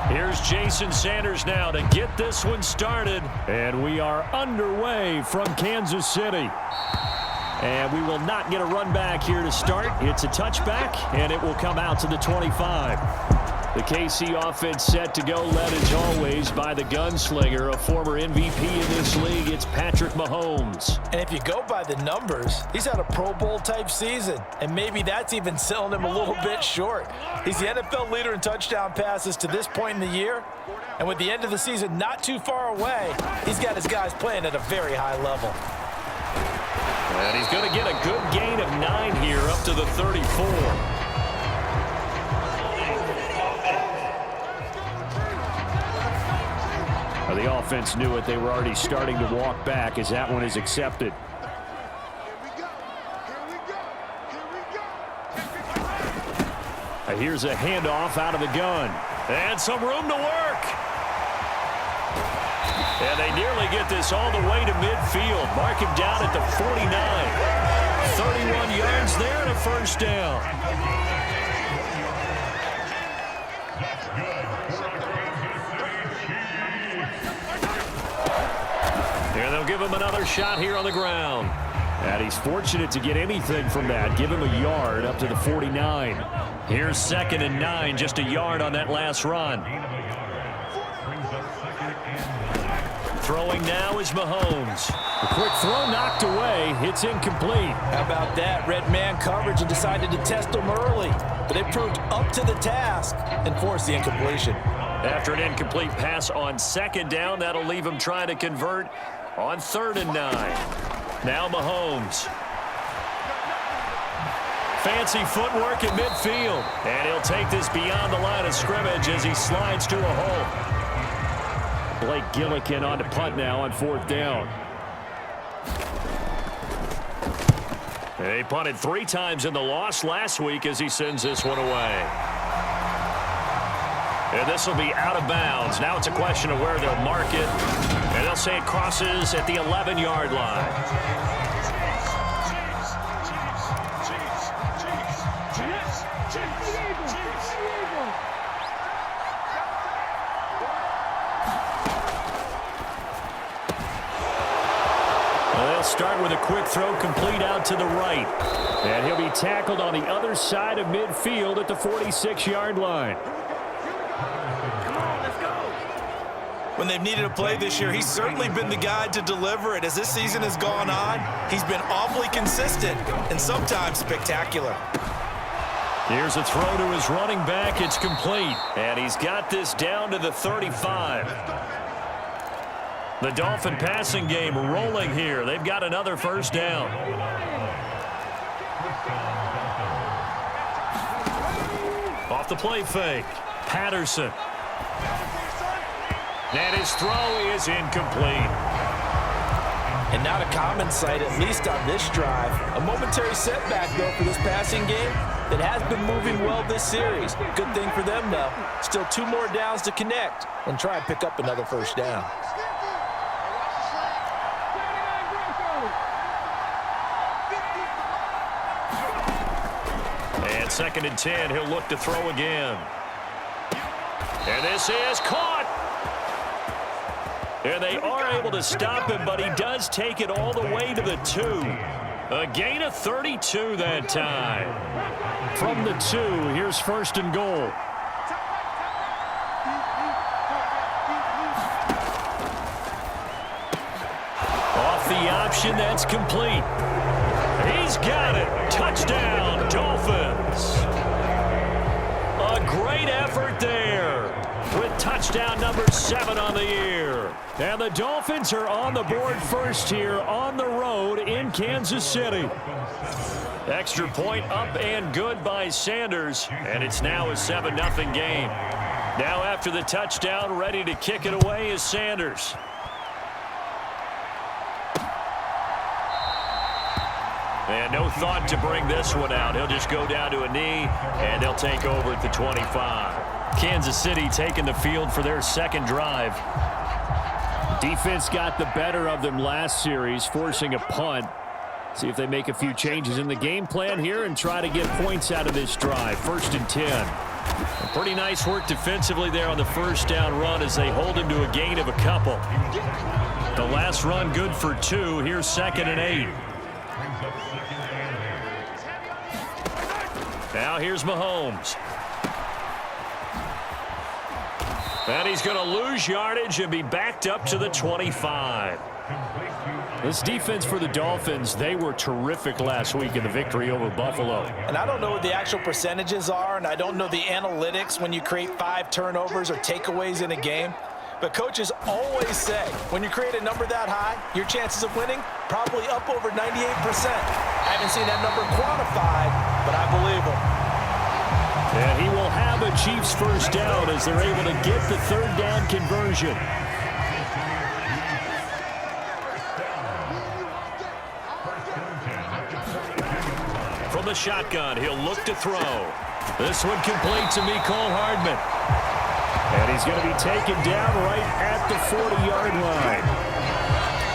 Here's Jason Sanders now to get this one started. And we are underway from Kansas City. And we will not get a run back here to start. It's a touchback, and it will come out to the 25. The KC offense set to go, led as always by the gunslinger, a former MVP in this league. It's Patrick Mahomes. And if you go by the numbers, he's had a Pro Bowl type season, and maybe that's even selling him a little bit short. He's the NFL leader in touchdown passes to this point in the year, and with the end of the season not too far away, he's got his guys playing at a very high level. And he's going to get a good gain of 9 here up to the 34. The offense knew it. They were already starting to walk back as that one is accepted. Here's a handoff out of the gun. And some room to work. And they nearly get this all the way to midfield. Mark him down at the 49. 31 yards there and a first down. And they'll give him another shot here on the ground. And he's fortunate to get anything from that. Give him a yard up to the 49. Here's 2nd and 9, just a yard on that last run. Throwing now is Mahomes. A quick throw knocked away. It's incomplete. How about that? Red man coverage and decided to test him early. But they proved up to the task and forced the incompletion. After an incomplete pass on 2nd down, that'll leave him trying to convert on 3rd and 9. Now Mahomes. Fancy footwork in midfield. And he'll take this beyond the line of scrimmage as he slides to a hole. Blake Gillikin on to punt now on 4th down. They punted 3 times in the loss last week as he sends this one away. And this will be out of bounds. Now it's a question of where they'll mark it. And they'll say it crosses at the 11-yard line. They'll start with a quick throw complete out to the right. And he'll be tackled on the other side of midfield at the 46-yard line. When they've needed a play this year, he's certainly been the guy to deliver it. As this season has gone on, he's been awfully consistent and sometimes spectacular. Here's a throw to his running back. It's complete. And he's got this down to the 35. The Dolphin passing game rolling here. They've got another first down. Off the play fake. Patterson. And his throw is incomplete. And not a common sight, at least on this drive. A momentary setback, though, for this passing game that has been moving well this series. Good thing for them, though. Still 2 more downs to connect and try and pick up another first down. And 2nd and 10, he'll look to throw again. And this is caught. And they are able to stop him, but he does take it all the way to the 2. A gain of 32 that time. From the 2, here's 1st and goal. Off the option, that's complete. He's got it. Touchdown, Dolphins. A great effort there with touchdown number 7 on the year. And the Dolphins are on the board first here on the road in Kansas City. Extra point up and good by Sanders, and it's now a 7-0 game. Now after the touchdown, ready to kick it away is Sanders. And no thought to bring this one out. He'll just go down to a knee, and they'll take over at the 25. Kansas City taking the field for their 2nd drive. Defense got the better of them last series, forcing a punt. See if they make a few changes in the game plan here and try to get points out of this drive. 1st and 10. Pretty nice work defensively there on the first down run as they hold him to a gain of a couple. The last run good for 2. Here's 2nd and 8. Now here's Mahomes. And he's going to lose yardage and be backed up to the 25. This defense for the Dolphins, they were terrific last week in the victory over Buffalo. And I don't know what the actual percentages are, and I don't know the analytics when you create 5 turnovers or takeaways in a game. But coaches always say, when you create a number that high, your chances of winning probably up over 98%. I haven't seen that number quantified, but I believe them. And he will have a Chiefs first down as they're able to get the 3rd down conversion. From the shotgun, he'll look to throw. This one complete to Mecole Hardman. And he's going to be taken down right at the 40-yard line.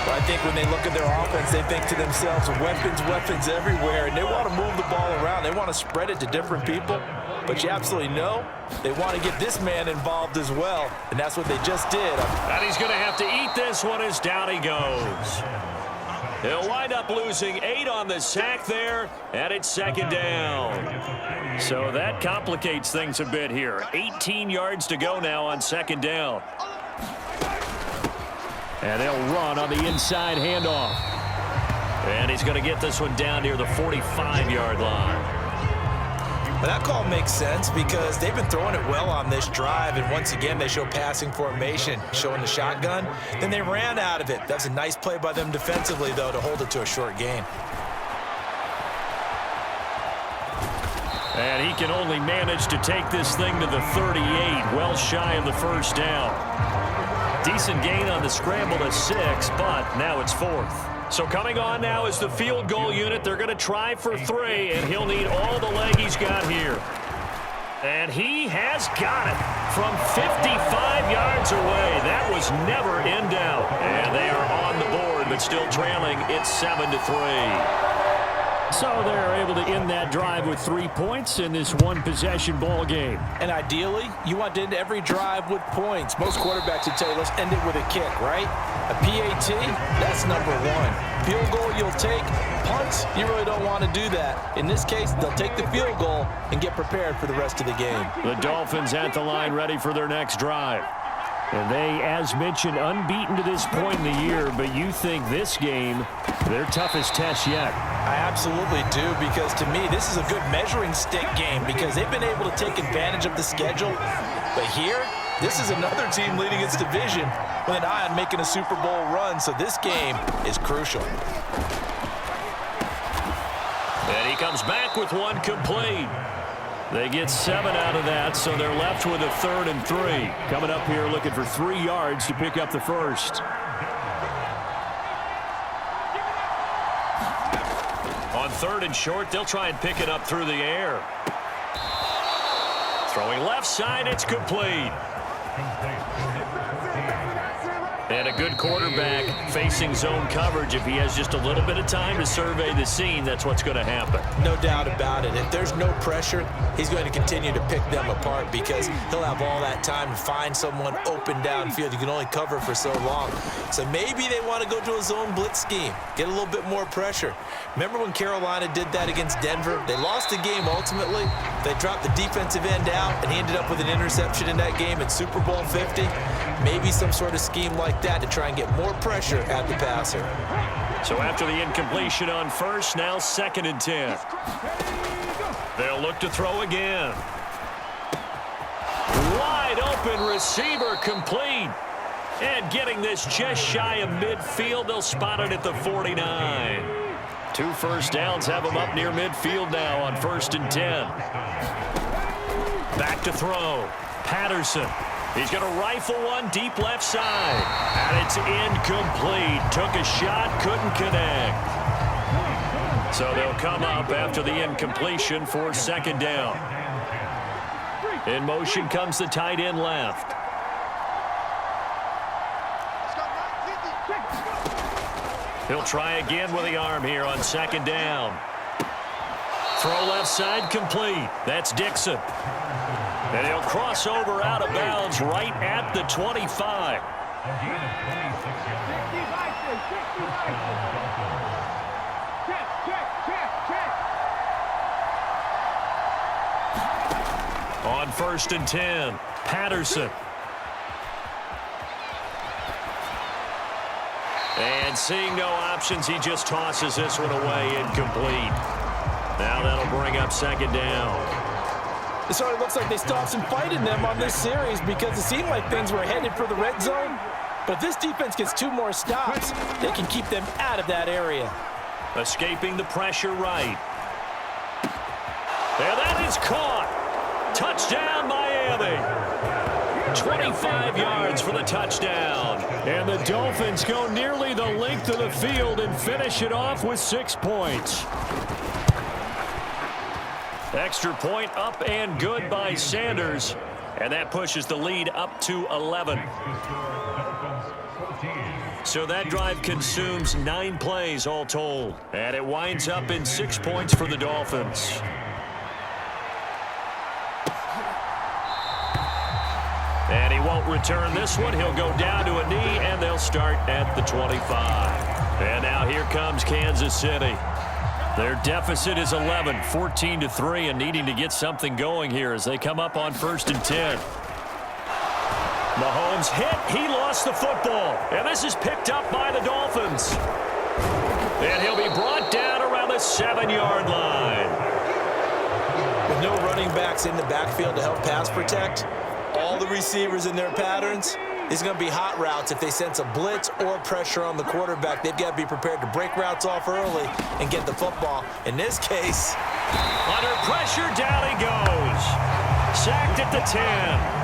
Well, I think when they look at their offense, they think to themselves, weapons everywhere, and they want to move the ball around. They want to spread it to different people. But you absolutely know they want to get this man involved as well, and that's what they just did. And he's going to have to eat this one as down he goes. He'll wind up losing 8 on the sack there, and it's 2nd down. So that complicates things a bit here. 18 yards to go now on 2nd down. And they'll run on the inside handoff. And he's going to get this one down near the 45-yard line. But that call makes sense because they've been throwing it well on this drive, and once again they show passing formation, showing the shotgun. Then they ran out of it. That's a nice play by them defensively, though, to hold it to a short gain. And he can only manage to take this thing to the 38, well shy of the first down. Decent gain on the scramble to 6, but now it's 4th. So coming on now is the field goal unit. They're going to try for 3, and he'll need all the leg he's got here. And he has got it from 55 yards away. That was never in doubt. And they are on the board, but still trailing. It's 7-3. So they're able to end that drive with 3 points in this one-possession ball game. And ideally, you want to end every drive with points. Most quarterbacks would tell you, let's end it with a kick, right? A PAT, that's number 1. Field goal you'll take. Punts, you really don't want to do that. In this case, they'll take the field goal and get prepared for the rest of the game. The Dolphins at the line ready for their next drive. And they, as mentioned, unbeaten to this point in the year, but you think this game, their toughest test yet. I absolutely do, because to me, this is a good measuring stick game because they've been able to take advantage of the schedule. But here, this is another team leading its division with an eye on making a Super Bowl run, so this game is crucial. And he comes back with one complete. They get 7 out of that, so they're left with a 3rd and 3. Coming up here looking for 3 yards to pick up the first. On 3rd and short, they'll try and pick it up through the air. Throwing left side, it's complete. And a good quarterback facing zone coverage. If he has just a little bit of time to survey the scene, that's what's going to happen. No doubt about it. If there's no pressure, he's going to continue to pick them apart because he'll have all that time to find someone open downfield. You can only cover for so long. So maybe they want to go to a zone blitz scheme, get a little bit more pressure. Remember when Carolina did that against Denver? They lost the game ultimately. They dropped the defensive end out, and he ended up with an interception in that game at Super Bowl 50. Maybe some sort of scheme like that to try and get more pressure at the passer. So after the incompletion on first, now 2nd and 10. They'll look to throw again. Wide open receiver complete. And getting this just shy of midfield, they'll spot it at the 49. 2 first downs have them up near midfield now on 1st and 10. Back to throw. Patterson. He's going to rifle one deep left side. And it's incomplete. Took a shot, couldn't connect. So they'll come up after the incompletion for 2nd down. In motion comes the tight end left. He'll try again with the arm here on 2nd down. Throw left side complete. That's Dixon. And he'll cross over out of bounds right at the 25. On 1st and 10, Patterson. And seeing no options, he just tosses this one away, incomplete. Now that'll bring up 2nd down. It sort of looks like they stopped some fight in them on this series because it seemed like things were headed for the red zone. But if this defense gets 2 more stops, they can keep them out of that area. Escaping the pressure right. And that is caught. Touchdown, Miami. 25 yards for the touchdown. And the Dolphins go nearly the length of the field and finish it off with 6 points. Extra point up and good by Sanders. And that pushes the lead up to 11. So that drive consumes 9 plays all told. And it winds up in 6 points for the Dolphins. And he won't return this one. He'll go down to a knee, and they'll start at the 25. And now here comes Kansas City. Their deficit is 11, 14-3, and needing to get something going here as they come up on 1st and 10. Mahomes hit. He lost the football. And this is picked up by the Dolphins. And he'll be brought down around the 7-yard line. With no running backs in the backfield to help pass protect, all the receivers in their patterns, these are going to be hot routes. If they sense a blitz or pressure on the quarterback, they've got to be prepared to break routes off early and get the football. In this case, under pressure, down he goes. Sacked at the 10.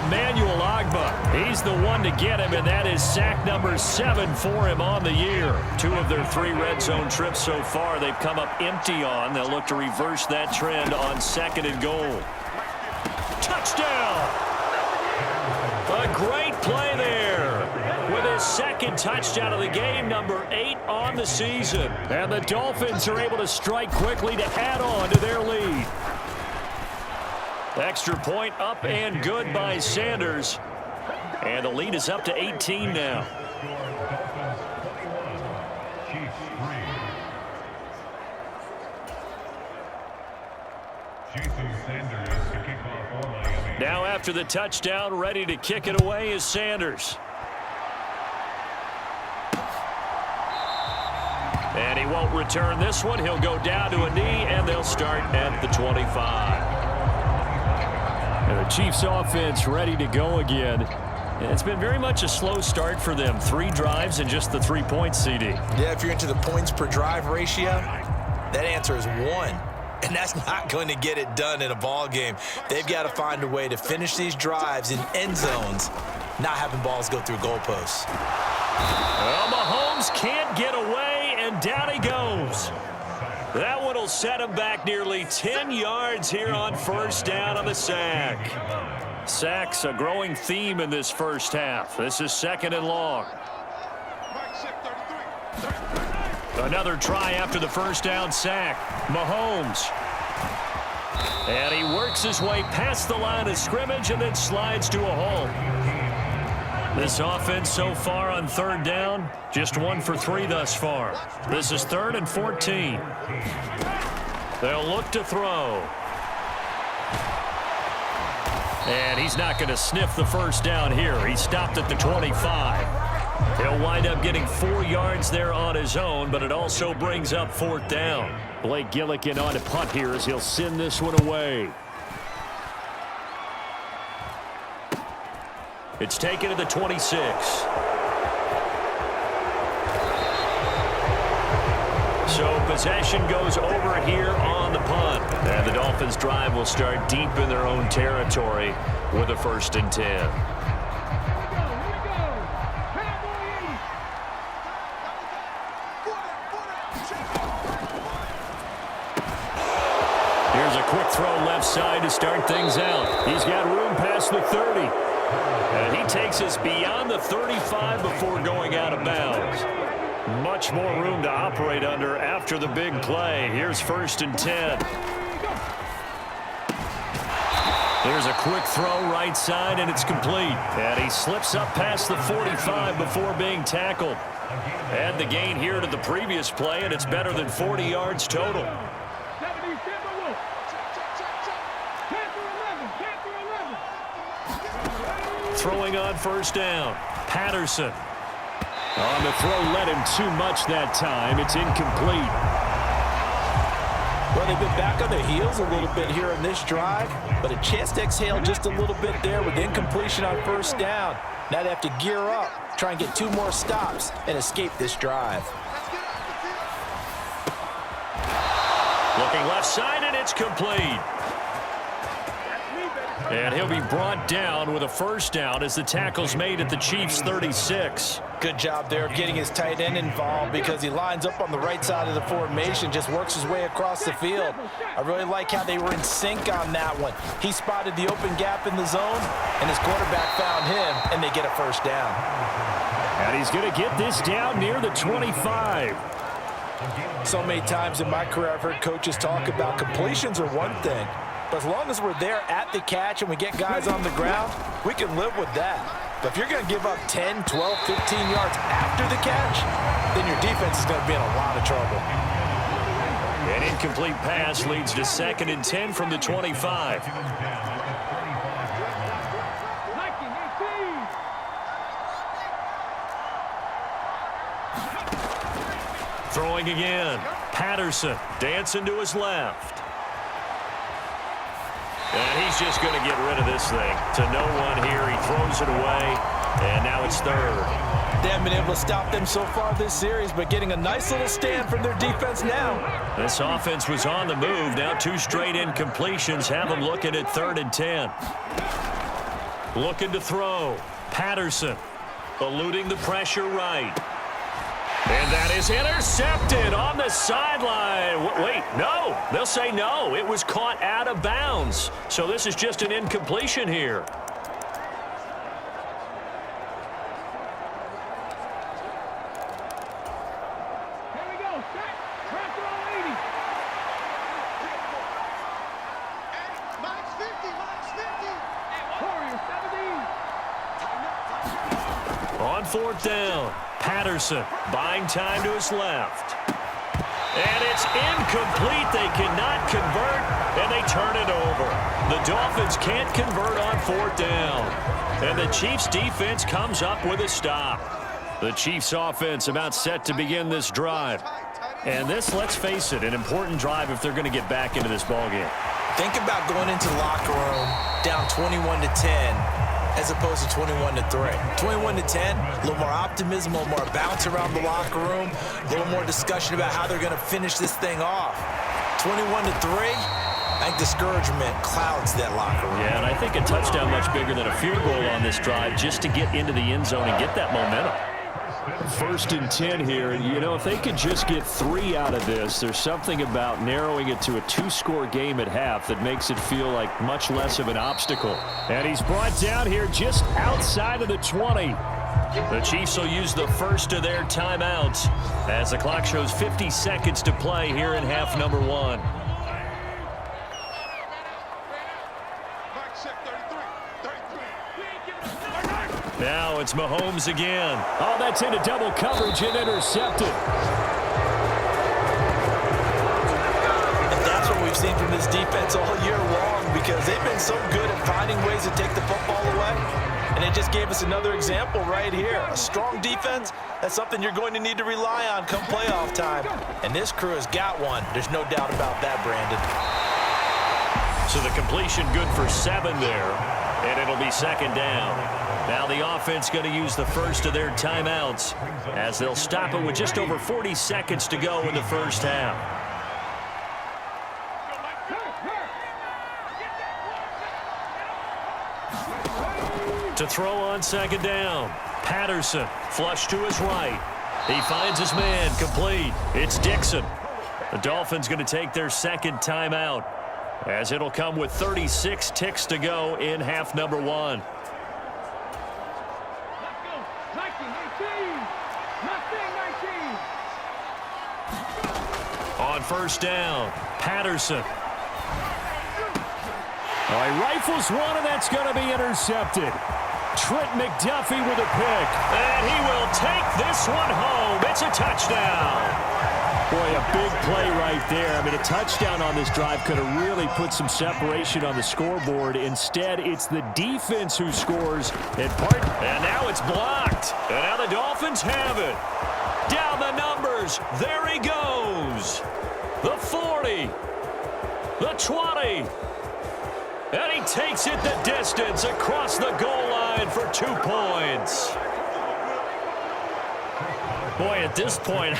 Emmanuel Ogbah, he's the one to get him, and that is sack number 7 for him on the year. 2 of their 3 red zone trips so far they've come up empty on. They'll look to reverse that trend on 2nd and goal. Touchdown! A great play there with his 2nd touchdown of the game, number 8 on the season. And the Dolphins are able to strike quickly to add on to their lead. Extra point up and good by Sanders. And the lead is up to 18 now. Now after the touchdown, ready to kick it away is Sanders. And he won't return this one. He'll go down to a knee, and they'll start at the 25. And the Chiefs offense ready to go again. It's been very much a slow start for them. 3 drives and just the 3 points, CD. Yeah, if you're into the points per drive ratio, that answer is 1. And that's not going to get it done in a ball game. They've got to find a way to finish these drives in end zones, not having balls go through goalposts. Well, Mahomes can't get away, and down he goes. That one will set him back nearly 10 yards here on 1st down on the sack. Sacks a growing theme in this first half. This is 2nd and long. Another try after the 1st down sack. Mahomes. And he works his way past the line of scrimmage and then slides to a halt. This offense so far on 3rd down, just 1 for 3 thus far. This is 3rd and 14. They'll look to throw. And he's not going to sniff the 1st down here. He stopped at the 25. He'll wind up getting 4 yards there on his own, but it also brings up 4th down. Blake Gillikin on to punt here as he'll send this one away. It's taken to the 26. So possession goes over here on the punt. And the Dolphins drive will start deep in their own territory with a 1st and 10. Here's a quick throw left side to start things out. He's got room past the 30. And he takes us beyond the 35 before going out of bounds. Much more room to operate under after the big play. Here's 1st and 10. Here's a quick throw right side, and it's complete. And he slips up past the 45 before being tackled. Add the gain here to the previous play, and it's better than 40 yards total. Throwing on first down. Patterson. On the throw, led him too much that time. It's incomplete. Well, they've been back on their heels a little bit here in this drive, but a chance to exhale just a little bit there with incompletion on first down. Now they have to gear up, try and get 2 more stops, and escape this drive. Looking left side, and it's complete. And he'll be brought down with a first down as the tackle's made at the Chiefs' 36. Good job there of getting his tight end involved because he lines up on the right side of the formation, just works his way across the field. I really like how they were in sync on that one. He spotted the open gap in the zone, and his quarterback found him, and they get a first down. And he's going to get this down near the 25. So many times in my career, I've heard coaches talk about completions are one thing, but as long as we're there at the catch and we get guys on the ground, we can live with that. But if you're going to give up 10, 12, 15 yards after the catch, then your defense is going to be in a lot of trouble. An incomplete pass leads to 2nd and 10 from the 25. Throwing again. Patterson dancing to his left. And he's just going to get rid of this thing. To no one here. He throws it away. And now it's 3rd. They haven't been able to stop them so far this series, but getting a nice little stand from their defense now. This offense was on the move. Now 2 straight incompletions have them looking at 3rd and 10. Looking to throw. Patterson eluding the pressure right. And that is intercepted on the sideline. Wait, no. They'll say no. It was caught out of bounds. So this is just an incompletion here. Here we go. Set. Pressure on 80. Max 50. Warriors 17. On 4th down. Patterson buying time to his left. And it's incomplete. They cannot convert, and they turn it over. The Dolphins can't convert on 4th down. And the Chiefs' defense comes up with a stop. The Chiefs' offense about set to begin this drive. And this, let's face it, an important drive if they're going to get back into this ballgame. Think about going into the locker room down 21-10. As opposed to 21-3. 21-10, a little more optimism, a little more bounce around the locker room, a little more discussion about how they're going to finish this thing off. 21-3, I think discouragement clouds that locker room. Yeah, and I think a touchdown much bigger than a field goal on this drive just to get into the end zone and get that momentum. 1st and 10 here, and you know, if they could just get 3 out of this, there's something about narrowing it to a 2-score game at half that makes it feel like much less of an obstacle. And he's brought down here just outside of the 20. The Chiefs will use the first of their timeouts as the clock shows 50 seconds to play here in half number 1. Now it's Mahomes again. Oh, that's into double coverage and intercepted. And that's what we've seen from this defense all year long because they've been so good at finding ways to take the football away. And it just gave us another example right here. A strong defense, that's something you're going to need to rely on come playoff time. And this crew has got one. There's no doubt about that, Brandon. So the completion good for 7 there, and it'll be 2nd down. Now the offense going to use the first of their timeouts as they'll stop it with just over 40 seconds to go in the first half. To throw on 2nd down. Patterson flush to his right. He finds his man complete. It's Dixon. The Dolphins going to take their 2nd timeout as it'll come with 36 ticks to go in half number 1. On 1st down, Patterson. Oh, he rifles one, and that's going to be intercepted. Trent McDuffie with a pick. And he will take this one home. It's a touchdown. Boy, a big play right there. I mean, a touchdown on this drive could have really put some separation on the scoreboard. Instead, it's the defense who scores in part. And now it's blocked. And now the Dolphins have it. Down the numbers. There he goes. The 40. The 20. And he takes it the distance across the goal line for 2 points. Boy, at this point,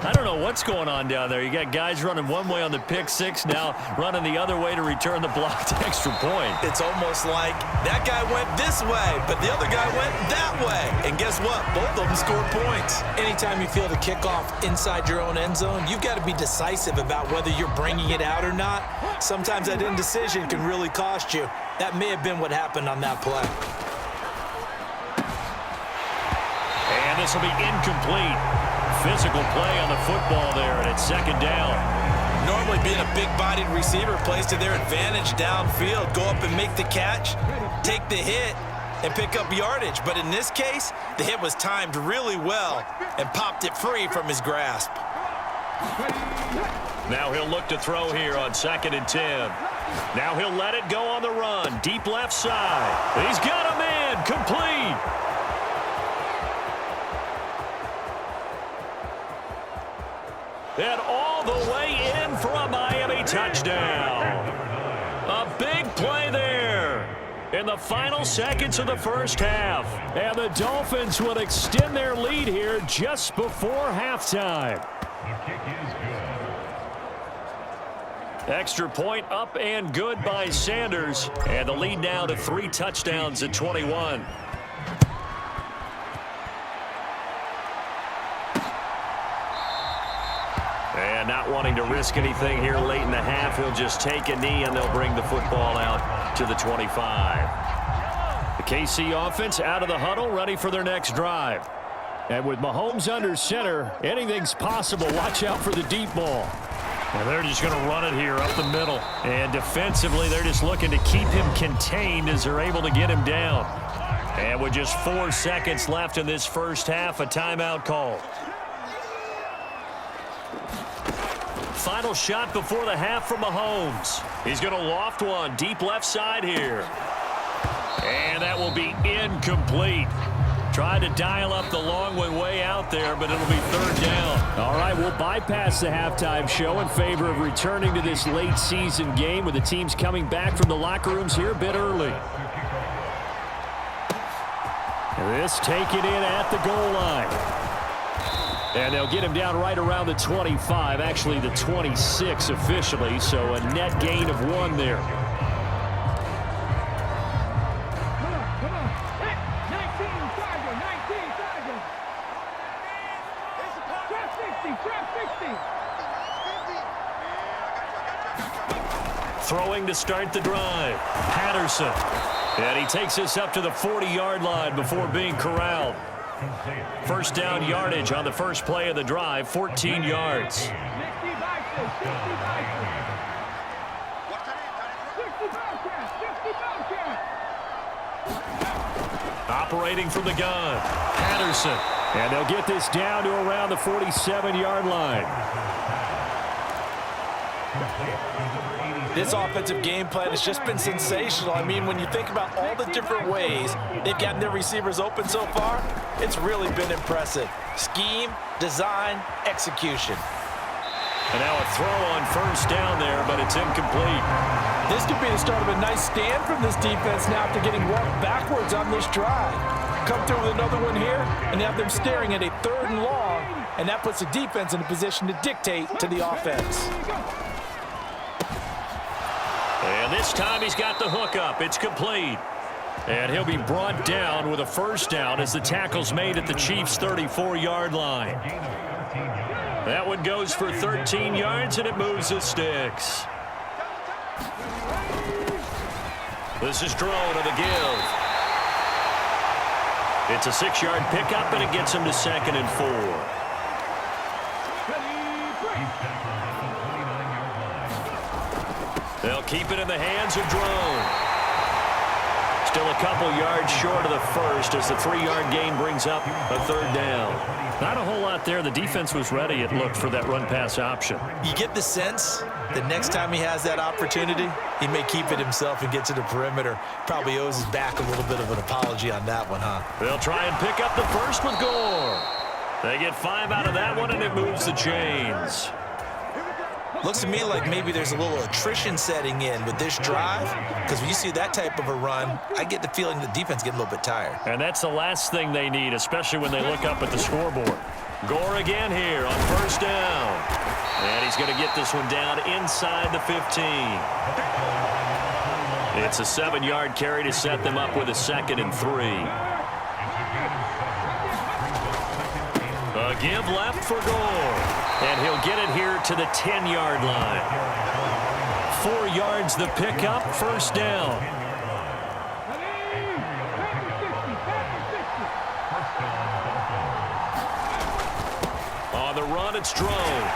I don't know what's going on down there. You got guys running one way on the pick six, now running the other way to return the blocked extra point. It's almost like that guy went this way, but the other guy went that way. And guess what? Both of them scored points. Anytime you feel the kickoff inside your own end zone, you've got to be decisive about whether you're bringing it out or not. Sometimes that indecision can really cost you. That may have been what happened on that play. And this will be incomplete. Physical play on the football there, and it's second down. Normally being a big-bodied receiver plays to their advantage downfield. Go up and make the catch, take the hit, and pick up yardage. But in this case, the hit was timed really well and popped it free from his grasp. Now he'll look to throw here on 2nd and 10. Now he'll let it go on the run. Deep left side. He's got a man. Complete. And all the way in for a Miami touchdown. A big play there in the final seconds of the first half. And the Dolphins will extend their lead here just before halftime. Extra point up and good by Sanders. And the lead now to 3 touchdowns at 21. And not wanting to risk anything here late in the half, he'll just take a knee and they'll bring the football out to the 25. The KC offense out of the huddle, ready for their next drive. And with Mahomes under center, anything's possible. Watch out for the deep ball. And they're just going to run it here up the middle. And defensively, they're just looking to keep him contained as they're able to get him down. And with just 4 seconds left in this first half, a timeout call. Final shot before the half from Mahomes. He's going to loft one deep left side here. And that will be incomplete. Tried to dial up the long one way out there, but it'll be 3rd down. All right, we'll bypass the halftime show in favor of returning to this late season game with the teams coming back from the locker rooms here a bit early. This taken in at the goal line. And they'll get him down right around the 25, actually the 26 officially, so a net gain of 1 there. Come on. 19, Tiger, 19, Tiger. Trap 60. Throwing to start the drive. Patterson. And he takes us up to the 40-yard line before being corralled. First down yardage on the first play of the drive, 14 yards. 60 Bobcats, 60 Bobcats. Operating from the gun, Patterson. And they'll get this down to around the 47-yard line. This offensive game plan has just been sensational. I mean, when you think about all the different ways they've gotten their receivers open so far, it's really been impressive. Scheme, design, execution. And now a throw on first down there, but it's incomplete. This could be the start of a nice stand from this defense now after getting walked backwards on this drive. Come through with another one here and have them staring at a 3rd and long, and that puts the defense in a position to dictate to the offense. And this time he's got the hook up. It's complete. And he'll be brought down with a first down as the tackle's made at the Chiefs' 34-yard line. That one goes for 13 yards, and it moves the sticks. This is Drone on the give. It's a 6-yard pickup, and it gets him to 2nd and 4. They'll keep it in the hands of Drone. Still a couple yards short of the first as the 3-yard gain brings up a third down. Not a whole lot there. The defense was ready, it looked, for that run-pass option. You get the sense that next time he has that opportunity, he may keep it himself and get to the perimeter. Probably owes his back a little bit of an apology on that one, huh? They'll try and pick up the first with Gore. They get 5 out of that one, and it moves the chains. Looks to me like maybe there's a little attrition setting in with this drive, because when you see that type of a run, I get the feeling the defense getting a little bit tired. And that's the last thing they need, especially when they look up at the scoreboard. Gore again here on first down. And he's going to get this one down inside the 15. It's a 7-yard carry to set them up with a 2nd and 3. A give left for Gore. And he'll get it here to the 10-yard line. 4 yards the pickup, first down. On the run, it's Drone.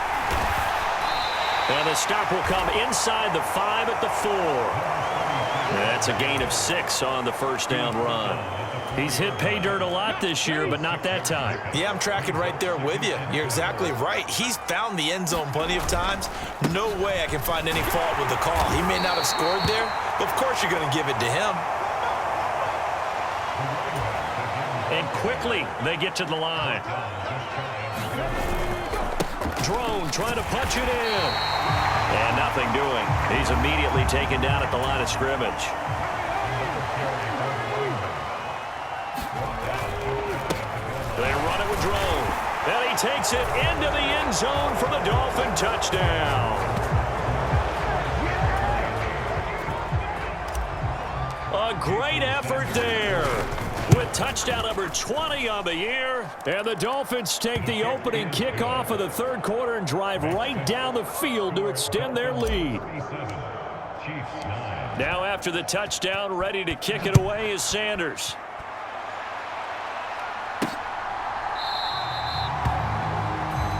And the stop will come inside the 5 at the 4. That's a gain of 6 on the first down run. He's hit pay dirt a lot this year, but not that time. Yeah, I'm tracking right there with you. You're exactly right. He's found the end zone plenty of times. No way I can find any fault with the call. He may not have scored there, but of course you're going to give it to him. And quickly, they get to the line. Drone trying to punch it in. And nothing doing. He's immediately taken down at the line of scrimmage. They run it with Drone. And he takes it into the end zone for the Dolphin touchdown. A great effort there with touchdown number 20 on the year. And the Dolphins take the opening kickoff of the third quarter and drive right down the field to extend their lead. Now after the touchdown, ready to kick it away is Sanders.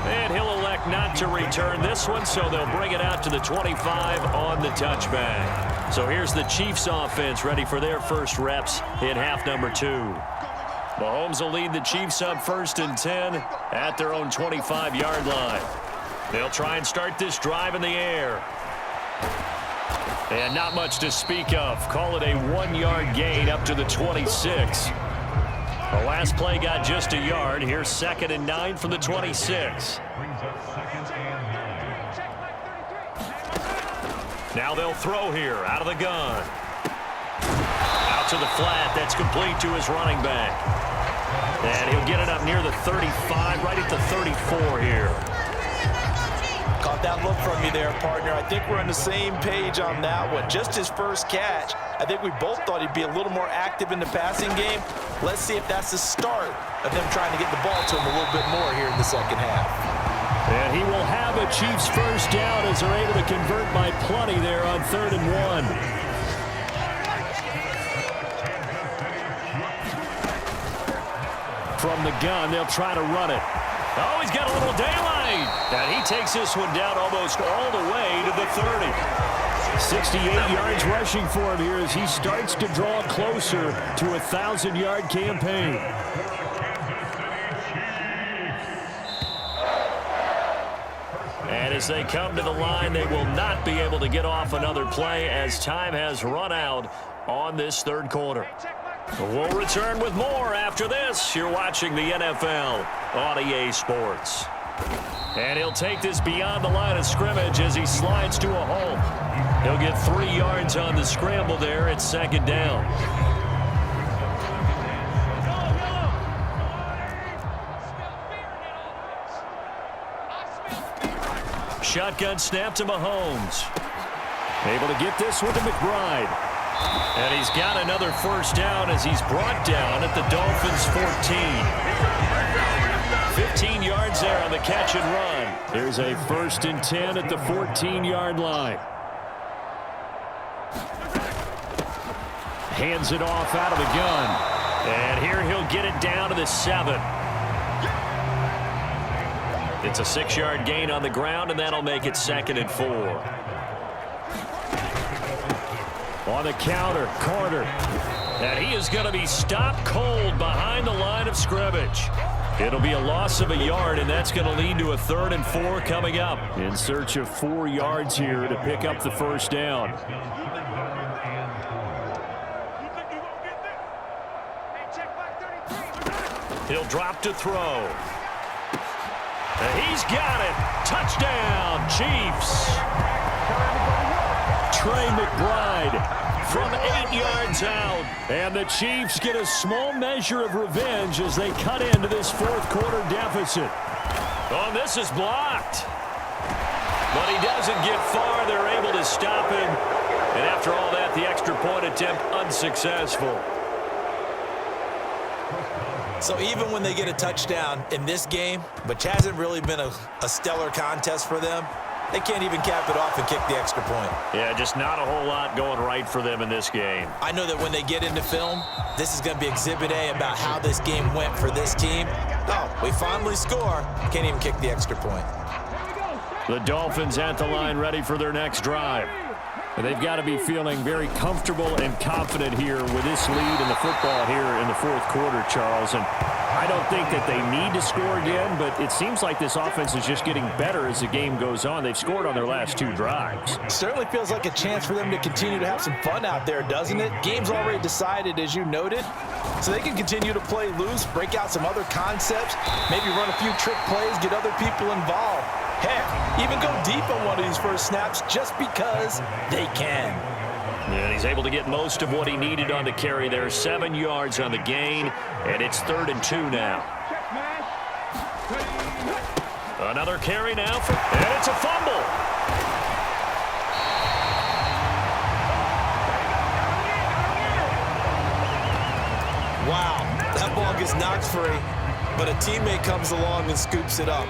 And he'll elect not to return this one, so they'll bring it out to the 25 on the touchback. So here's the Chiefs offense ready for their first reps in half number 2. Mahomes will lead the Chiefs up 1st and 10 at their own 25-yard line. They'll try and start this drive in the air. And not much to speak of. Call it a 1-yard gain up to the 26. The last play got just a yard. Here's 2nd and 9 from the 26. Now they'll throw here out of the gun. Out to the flat. That's complete to his running back. And he'll get it up near the 35, right at the 34 here. Caught that look from you there, partner. I think we're on the same page on that one. Just his first catch. I think we both thought he'd be a little more active in the passing game. Let's see if that's the start of them trying to get the ball to him a little bit more here in the second half. And he will have a Chiefs first down as they're able to convert by plenty there on 3rd and 1. From the gun, they'll try to run it. Oh, he's got a little daylight. And he takes this one down almost all the way to the 30. 68 yards rushing for him here as he starts to draw closer to a 1,000-yard campaign. And as they come to the line, they will not be able to get off another play as time has run out on this third quarter. We'll return with more after this. You're watching the NFL on EA Sports. And he'll take this beyond the line of scrimmage as he slides to a hole. He'll get 3 yards on the scramble there. It's 2nd down. Shotgun snap to Mahomes. Able to get this one to McBride. And he's got another first down as he's brought down at the Dolphins' 14. 15 yards there on the catch and run. There's a 1st and 10 at the 14-yard line. Hands it off out of the gun. And here he'll get it down to the 7. It's a 6-yard gain on the ground, and that'll make it 2nd and 4. On the counter, Carter. And he is going to be stopped cold behind the line of scrimmage. It'll be a loss of a yard, and that's going to lead to a 3rd and 4 coming up. In search of 4 yards here to pick up the first down. He'll drop to throw. And he's got it. Touchdown, Chiefs. Trey McBride from 8 yards out. And the Chiefs get a small measure of revenge as they cut into this 4th quarter deficit. Oh, this is blocked. But he doesn't get far. They're able to stop him. And after all that, the extra point attempt unsuccessful. So even when they get a touchdown in this game, which hasn't really been a stellar contest for them, they can't even cap it off and kick the extra point. Yeah, just not a whole lot going right for them in this game. I know that when they get into film, this is going to be Exhibit A about how this game went for this team. Oh, we finally score. Can't even kick the extra point. The Dolphins at the line ready for their next drive. They've got to be feeling very comfortable and confident here with this lead in the football here in the 4th quarter, Charles. And I don't think that they need to score again, but it seems like this offense is just getting better as the game goes on. They've scored on their last 2 drives. Certainly feels like a chance for them to continue to have some fun out there, doesn't it? Game's already decided, as you noted, so they can continue to play loose, break out some other concepts, maybe run a few trick plays, get other people involved. Heck, even go deep on one of these first snaps just because they can. And he's able to get most of what he needed on the carry there. 7 yards on the gain, and it's 3rd and 2 now. Another carry now, and it's a fumble. Wow, that ball gets knocked free, but a teammate comes along and scoops it up.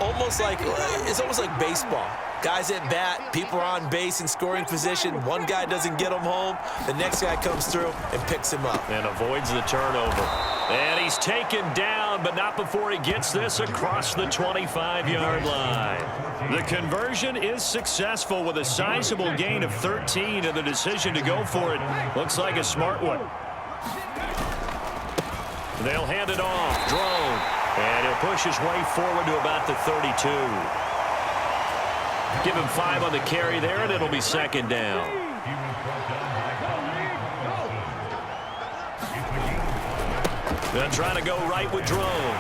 It's almost like baseball. Guys at bat, people are on base in scoring position. One guy doesn't get him home. The next guy comes through and picks him up. And avoids the turnover. And he's taken down, but not before he gets this across the 25-yard line. The conversion is successful with a sizable gain of 13, and the decision to go for it looks like a smart one. They'll hand it off. Drone. And he'll push his way forward to about the 32. Give him 5 on the carry there, and it'll be 2nd down. They're trying to go right with Drone.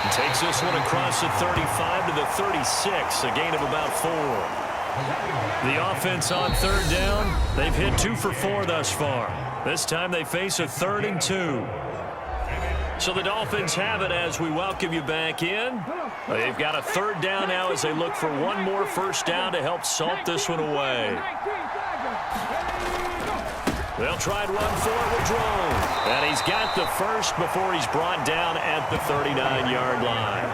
He takes this one across the 35 to the 36, a gain of about 4. The offense on 3rd down, they've hit 2 for 4 thus far. This time they face a 3rd and 2. So the Dolphins have it as we welcome you back in. They've got a 3rd down now as they look for one more first down to help salt this one away. They'll try and run for it with Drone. And he's got the first before he's brought down at the 39-yard line.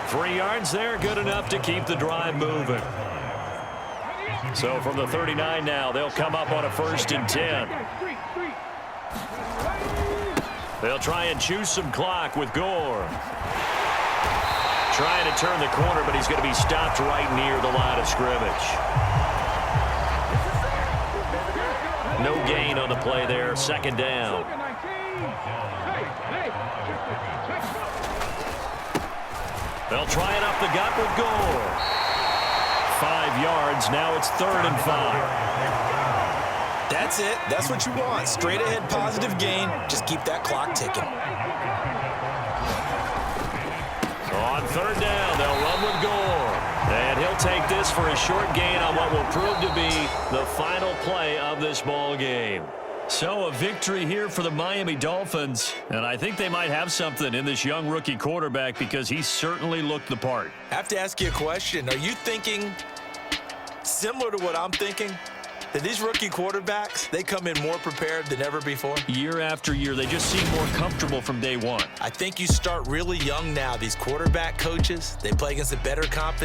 3 yards there, good enough to keep the drive moving. So from the 39 now, they'll come up on a 1st and 10. They'll try and choose some clock with Gore. Trying to turn the corner, but he's going to be stopped right near the line of scrimmage. No gain on the play there. 2nd down. They'll try it up the gut with Gore. 5 yards. Now it's 3rd and 5. That's it. That's what you want. Straight ahead positive gain. Just keep that clock ticking. On 3rd down, they'll run with Gore. And he'll take this for a short gain on what will prove to be the final play of this ball game. So a victory here for the Miami Dolphins. And I think they might have something in this young rookie quarterback because he certainly looked the part. I have to ask you a question. Are you thinking similar to what I'm thinking? That these rookie quarterbacks, they come in more prepared than ever before? Year after year, they just seem more comfortable from day one. I think you start really young now. These quarterback coaches, they play against a better competition.